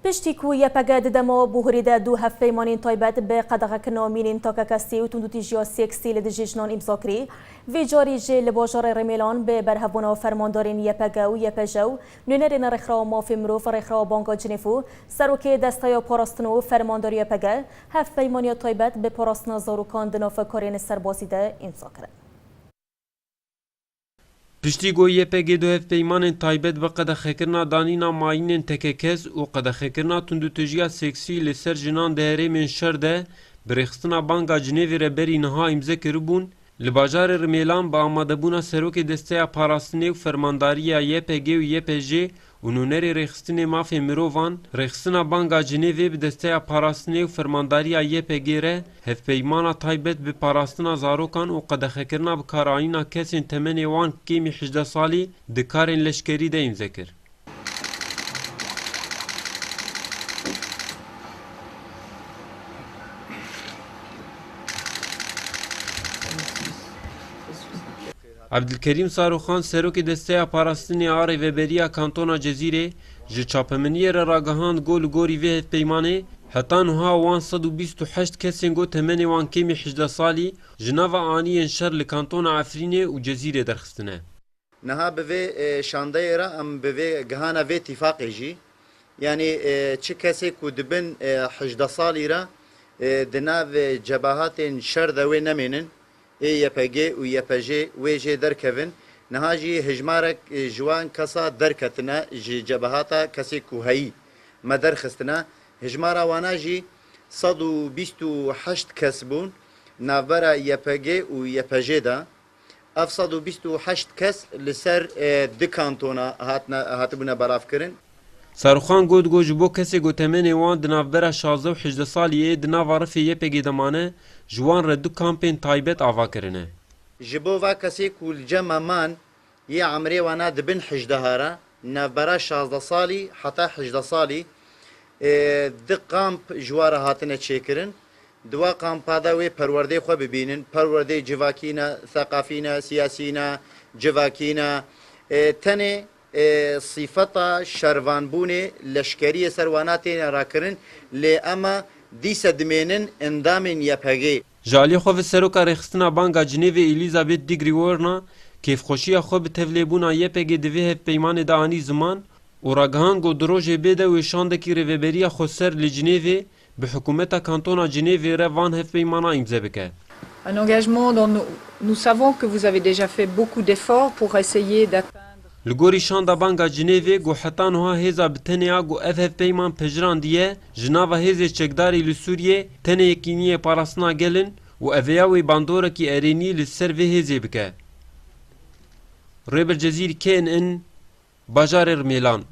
پشتی کو یپگه ددما بوهریده دو هفپیمانین تایبت به قدغکنا مینین تاککسی و تندوتیجیا سیکسی لدجیجنان امضا کری وی جاری جه لباجار رمیلان به برهبونا فرماندارین یپگه و یپجو نونرین رخرا مافی مروف رخرا بانگا جنفو سروک دستای پاراستنو فرمانداری یپگه هفپیمانی تایبت به پاراستنا زاروکان دناف کارین سربازیده امضا کرد. پشتی گویی پگی دو هفپیمان تایبت و قدخکرنا دانینا ماینین تککز و قدخکرنا تندوتجیا سکسی لسر جنان دهره من شرده برخستنا بانگا جنیوی ربری نها امزه کربون لباجار رمیلان با آماده بونا سروک دسته پاراستنی و فرمانداری یپگی و یپجی و نونری رخستن مافی مرووان رخستنا بانگا جنیوی به دسته پاراستنی و فرمانداری یپگی ره هفپیمانا تایبت به پاراستنا زاروکان و قدخکرنا بکارایینا کسین تمنی وان کیمی 18 سالی دکارین لشکری ده امزه کر. عبدالکریم ساروخان سروک دسته پاراستنی آری و بریا کانتونا جزیره جه چاپمنی راگهاند گول گوری وی پیمانه حتی نوها وان 128 کسین گو تمنی وان کمی 18 سالی جناوا آنی انشر لکانتونا عفرینه و جزیره درخستنه. نها به شانده را ام به گهانا و اتفاقی جی یعنی چه کسی که دبن 18 سالی را دناو جبهات شر دوی نمینن یپگی و یپجی ویجی درکوین نهاجی هجمارک جوان کسا درکتنا جبهاتا کسی کوهی مدرخستنا هجمارا واناجی 128 کس بون نابرا یپگی و یپجی دا اف 128 کس لسر دکانتونا هاتبونا براف کرن. ساروخان گود گوش بو کسی گو تمنی وان دنافبرا 16 و 18 سالیه دناوا رفی یپگی دمانه جوان ردو کامپین تایبت آوا کرنه. جبو و کسی کول جمع من یه عمری وانا دبن 18 هارا نافبرا 16 سالی حتی 18 سالی د کامپ جواره هاتنه چیکرن دوا کامپا دا وی پرورده خو ببینن پرورده جواکینا ثقافینا سیاسینا جواکینا تنه صفتا شروانبونه لشکری سروانات راکرن لی اما دیس دمینن اندامن یپگی جالی خو سروکا رخستنا بانگا جنیو الیزابت دیگریورنا کیف خوشی خو به تولبونا یپگی دوی پیمان دانی زمان و راگهان گو دروژه بده و شاندکی ریوبریا خو سر لجنیو به حکومت کانتونا جنیو روان هف پیمانا امضا بکه. Un engagement dont nous savons que vous avez déjà fait beaucoup d'efforts pour essayer d'atteindre. لگوری شاندا بانگا جنیوی گو حتی نوها هیزا بتنیا گو اف پیمان پجران دیه جناوا هیز چکداری لسوریه تنه یکینیه پاراسنا گلن و اویاوی باندورا کی ارینی لسر وی هیزی بکه. ریبر جزیر KNN باجار رمیلان